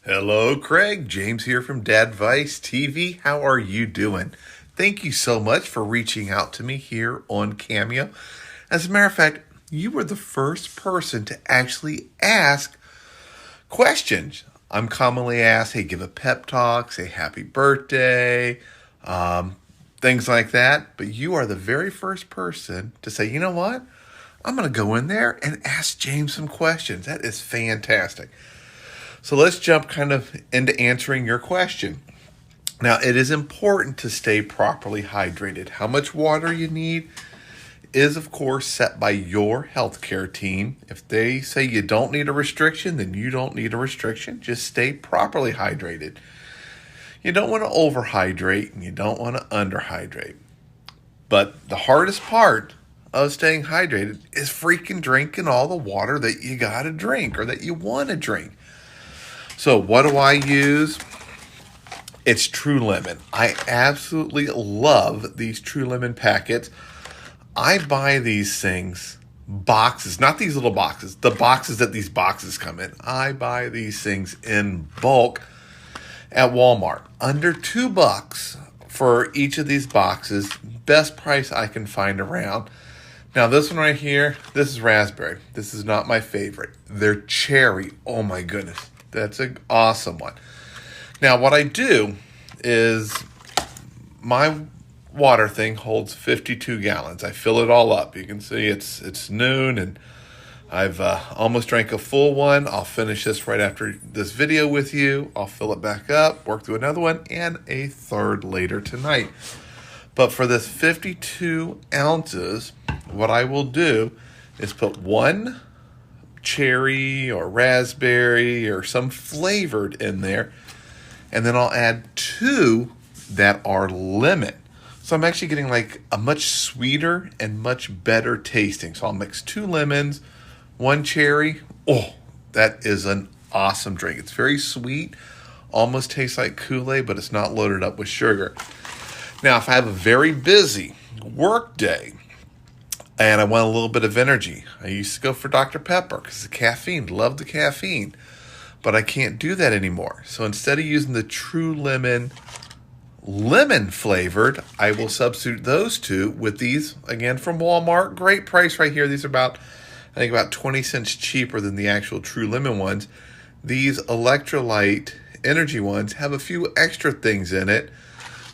Hello, Craig. James here from Dadvice TV. How are you doing? Thank you so much for reaching out to me here on Cameo. As a matter of fact, you were the first person to actually ask questions. I'm commonly asked, hey, give a pep talk, say happy birthday, things like that. But you are the very first person to say, you know what? I'm going to go in there and ask James some questions. That is fantastic. So let's jump kind of into answering your question. Now, it is important to stay properly hydrated. How much water you need is, of course, set by your healthcare team. If they say you don't need a restriction, then you don't need a restriction. Just stay properly hydrated. You don't want to overhydrate and you don't want to underhydrate. But the hardest part of staying hydrated is freaking drinking all the water that you got to drink or that you want to drink. So what do I use? It's True Lemon. I absolutely love these True Lemon packets. I buy these things, boxes, not these little boxes, the boxes that these boxes come in. I buy these things in bulk at Walmart. Under $2 for each of these boxes. Best price I can find around. Now this one right here, this is raspberry. This is not my favorite. They're cherry. Oh my goodness. That's an awesome one. Now, what I do is my water thing holds 52 gallons. I fill it all up. You can see it's noon, and I've almost drank a full one. I'll finish this right after this video with you. I'll fill it back up, work through another one, and a third later tonight. But for this 52 ounces, what I will do is put one cherry or raspberry or some flavored in there, and then I'll add two that are lemon. So I'm actually getting like a much sweeter and much better tasting. So I'll mix 2 lemons, 1 cherry. Oh, that is an awesome drink. It's very sweet, almost tastes like Kool-Aid, but it's not loaded up with sugar. Now, if I have a very busy work day and I want a little bit of energy, I used to go for Dr. Pepper because the caffeine, love the caffeine, but I can't do that anymore. So instead of using the True Lemon flavored, I will substitute those two with these, again, from Walmart. Great price right here. These are about 20 cents cheaper than the actual True Lemon ones. These electrolyte energy ones have a few extra things in it,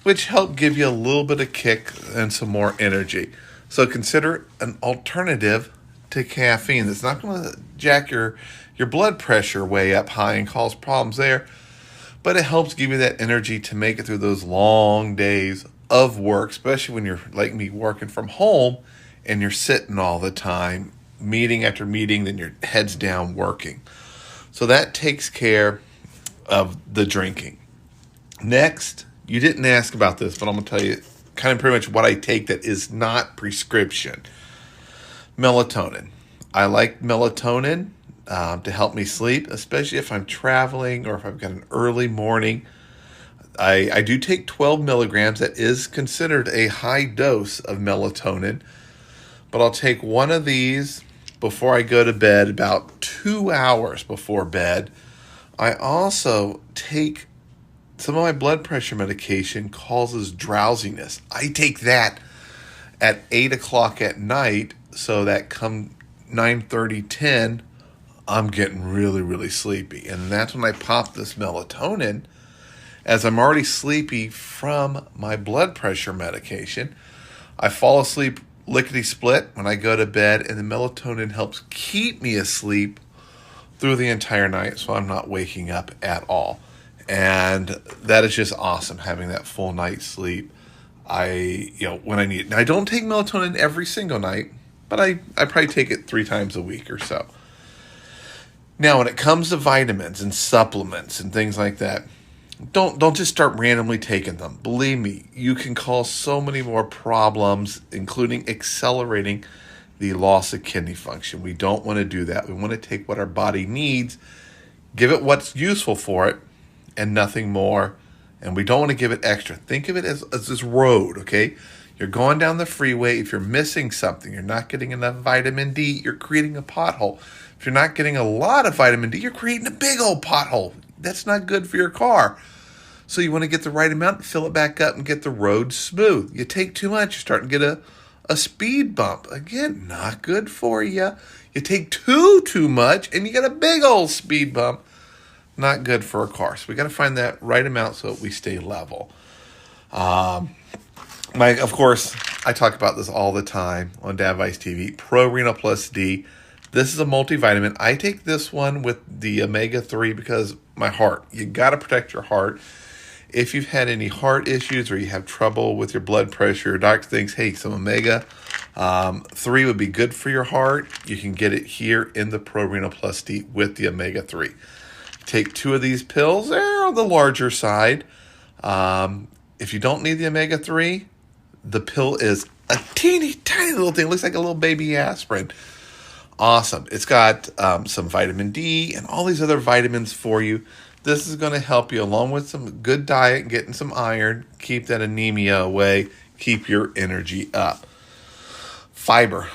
which help give you a little bit of kick and some more energy. So consider an alternative to caffeine. It's not going to jack your blood pressure way up high and cause problems there, but it helps give you that energy to make it through those long days of work, especially when you're like me working from home and you're sitting all the time, meeting after meeting, then your head's down working. So that takes care of the drinking. Next, you didn't ask about this, but I'm going to tell you kind of pretty much what I take that is not prescription. Melatonin. I like melatonin to help me sleep, especially if I'm traveling or if I've got an early morning. I do take 12 milligrams. That is considered a high dose of melatonin, but I'll take one of these before I go to bed, about 2 hours before bed. I also take some of my blood pressure medication causes drowsiness. I take that at 8 o'clock at night so that come 9:30, 10, I'm getting really, really sleepy. And that's when I pop this melatonin, as I'm already sleepy from my blood pressure medication. I fall asleep lickety-split when I go to bed, and the melatonin helps keep me asleep through the entire night so I'm not waking up at all. And that is just awesome, having that full night's sleep. When I need it. Now, I don't take melatonin every single night, but I probably take it 3 times a week or so. Now, when it comes to vitamins and supplements and things like that, don't just start randomly taking them. Believe me, you can cause so many more problems, including accelerating the loss of kidney function. We don't want to do that. We want to take what our body needs, give it what's useful for it, and nothing more. And we don't want to give it extra. Think of it as this road, okay? You're going down the freeway. If you're missing something, you're not getting enough vitamin D, you're creating a pothole. If you're not getting a lot of vitamin D, you're creating a big old pothole. that's not good for your car. So you want to get the right amount, fill it back up, and get the road smooth. You take too much, you're starting to get a speed bump. Again, not good for you. You take too much, and you get a big old speed bump. Not good for a car. So we got to find that right amount so that we stay level. Of course, I talk about this all the time on Dadvice TV. ProRenal+D. This is a multivitamin. I take this one with the omega-3 because my heart. You got to protect your heart. If you've had any heart issues or you have trouble with your blood pressure, your doctor thinks, hey, some omega-3 would be good for your heart. You can get it here in the ProRenal+D with the omega-3. Take 2 of these pills. They're on the larger side. If you don't need the omega-3, the pill is a teeny tiny little thing. It looks like a little baby aspirin. Awesome. It's got some vitamin D and all these other vitamins for you. This is going to help you, along with some good diet, getting some iron, keep that anemia away, keep your energy up. Fiber.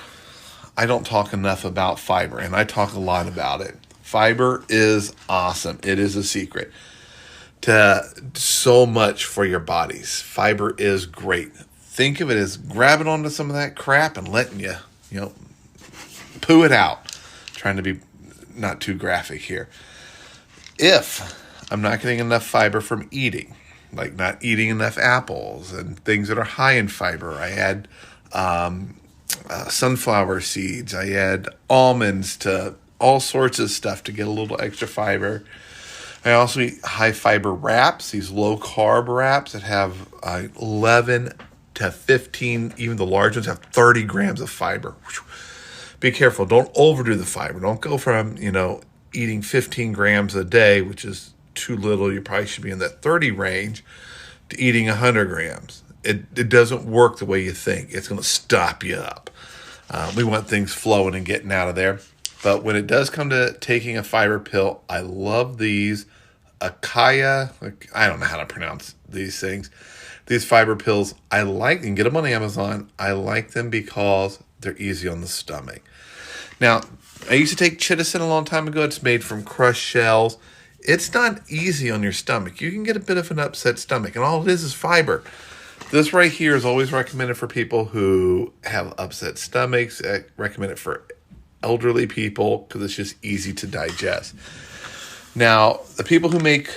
I don't talk enough about fiber, and I talk a lot about it. Fiber is awesome. It is a secret to so much for your bodies. Fiber is great. Think of it as grabbing onto some of that crap and letting you poo it out. Trying to be not too graphic here. If I'm not getting enough fiber from eating, like not eating enough apples and things that are high in fiber, I add sunflower seeds, I add almonds to all sorts of stuff to get a little extra fiber. I also eat high fiber wraps, these low carb wraps that have 11 to 15, even the large ones have 30 grams of fiber. Be careful. Don't overdo the fiber. Don't go from, eating 15 grams a day, which is too little. You probably should be in that 30 range, to eating 100 grams. It doesn't work the way you think. It's going to stop you up. We want things flowing and getting out of there. But when it does come to taking a fiber pill, I love these Akaya. I don't know how to pronounce these things. These fiber pills, I like. You can get them on Amazon. I like them because they're easy on the stomach. Now, I used to take Chitosan a long time ago. It's made from crushed shells. It's not easy on your stomach. You can get a bit of an upset stomach, and all it is fiber. This right here is always recommended for people who have upset stomachs. I recommend it for elderly people because it's just easy to digest. Now, the people who make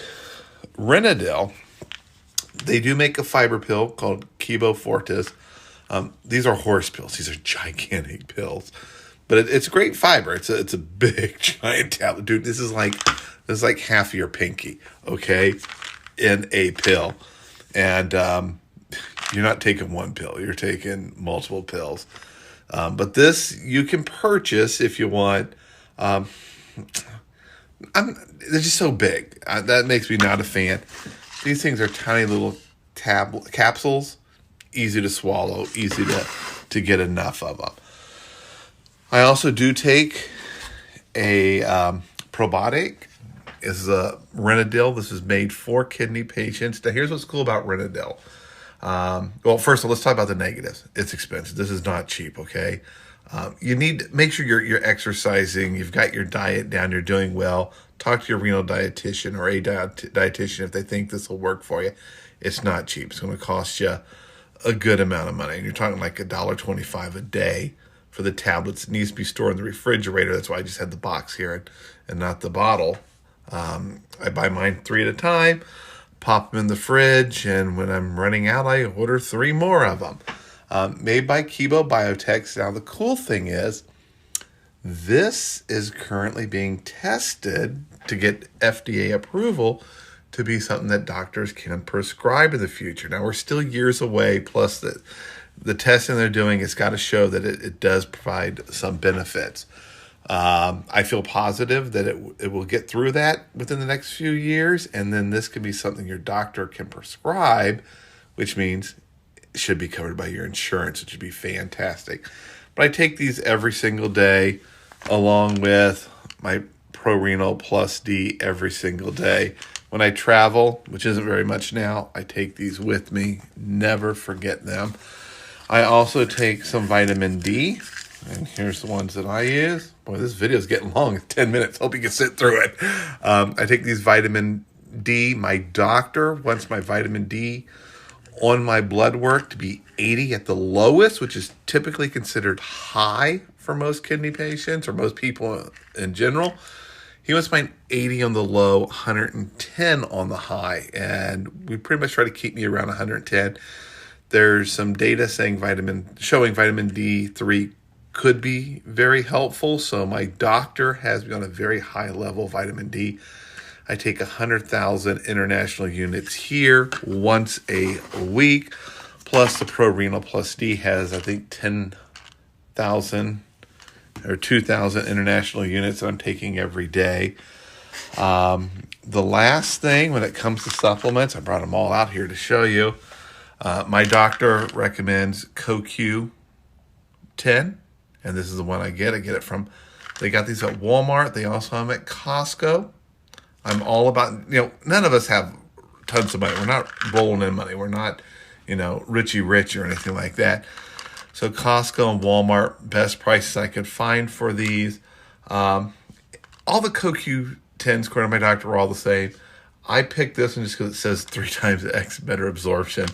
Renadil, they do make a fiber pill called Kibo Fortis. These are horse pills. These are gigantic pills. But it's great fiber. It's a big, giant tablet. Dude, this is like half of your pinky, okay, in a pill. And you're not taking one pill. You're taking multiple pills. But this you can purchase if you want. They're just so big. That makes me not a fan. These things are tiny little capsules, easy to swallow, easy to get enough of them. I also do take a Probiotic. This is a Renadil. This is made for kidney patients. Now, here's what's cool about Renadil. Well, first of all, let's talk about the negatives. It's expensive. This is not cheap, okay? You need to make sure you're exercising, you've got your diet down, you're doing well. Talk to your renal dietitian or a dietitian if they think this will work for you. It's not cheap. It's going to cost you a good amount of money. And you're talking like $1.25 a day for the tablets. It needs to be stored in the refrigerator. That's why I just had the box here and not the bottle. I buy mine 3 at a time, pop them in the fridge, and when I'm running out, I order 3 more of them. Made by Prebiotics. Now, the cool thing is, this is currently being tested to get FDA approval to be something that doctors can prescribe in the future. Now, we're still years away, plus the testing they're doing has got to show that it does provide some benefits. I feel positive that it will get through that within the next few years, and then this could be something your doctor can prescribe, which means it should be covered by your insurance, which would be fantastic. But I take these every single day along with my ProRenal+D every single day. When I travel, which isn't very much now, I take these with me. Never forget them. I also take some vitamin D, and here's the ones that I use. Boy, this video is getting long. It's 10 minutes. Hope you can sit through it. I take these vitamin D. My doctor wants my vitamin D on my blood work to be 80 at the lowest, which is typically considered high for most kidney patients or most people in general. He wants mine 80 on the low, 110 on the high, and we pretty much try to keep me around 110. There's some data showing vitamin D3 could be very helpful. So my doctor has me on a very high level of vitamin D. I take 100,000 international units here once a week. Plus the ProRenal+D has, I think, 10,000 or 2,000 international units that I'm taking every day. The last thing when it comes to supplements, I brought them all out here to show you. My doctor recommends CoQ10. And this is the one I get. I get it from, they got these at Walmart. They also have them at Costco. I'm all about, none of us have tons of money. We're not rolling in money. We're not, Richie rich or anything like that. So Costco and Walmart, best prices I could find for these. All the CoQ10s, according to my doctor, are all the same. I picked this one just because it says 3 times X better absorption.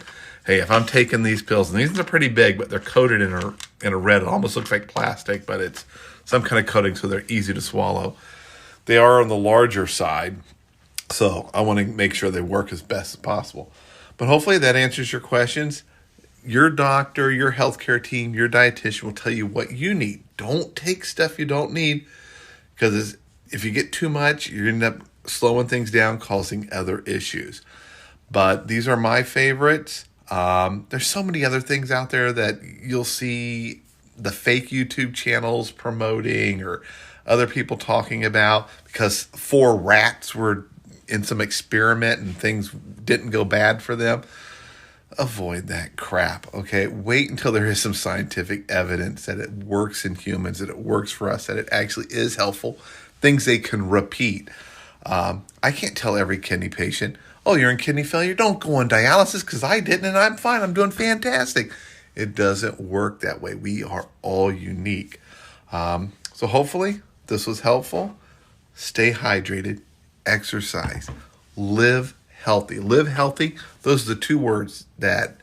Hey, if I'm taking these pills, and these are pretty big, but they're coated in a red. It almost looks like plastic, but it's some kind of coating, so they're easy to swallow. They are on the larger side, so I want to make sure they work as best as possible. But hopefully that answers your questions. Your doctor, your healthcare team, your dietitian will tell you what you need. Don't take stuff you don't need, because if you get too much, you're going to end up slowing things down, causing other issues. But these are my favorites. There's so many other things out there that you'll see the fake YouTube channels promoting or other people talking about because 4 rats were in some experiment and things didn't go bad for them. Avoid that crap, okay? Wait until there is some scientific evidence that it works in humans, that it works for us, that it actually is helpful, things they can repeat. I can't tell every kidney patient, oh, you're in kidney failure, don't go on dialysis, because I didn't and I'm fine, I'm doing fantastic. It doesn't work that way. We are all unique. So hopefully this was helpful. Stay hydrated, exercise, live healthy. Live healthy, those are the 2 words that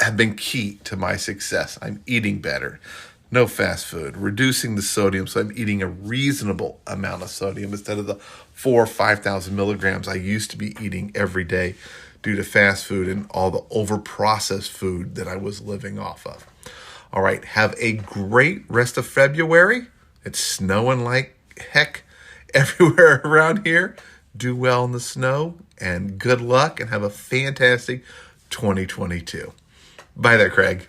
have been key to my success. I'm eating better. No fast food, reducing the sodium, so I'm eating a reasonable amount of sodium instead of the 4,000 or 5,000 milligrams I used to be eating every day due to fast food and all the over-processed food that I was living off of. All right, have a great rest of February. It's snowing like heck everywhere around here. Do well in the snow, and good luck, and have a fantastic 2022. Bye there, Craig.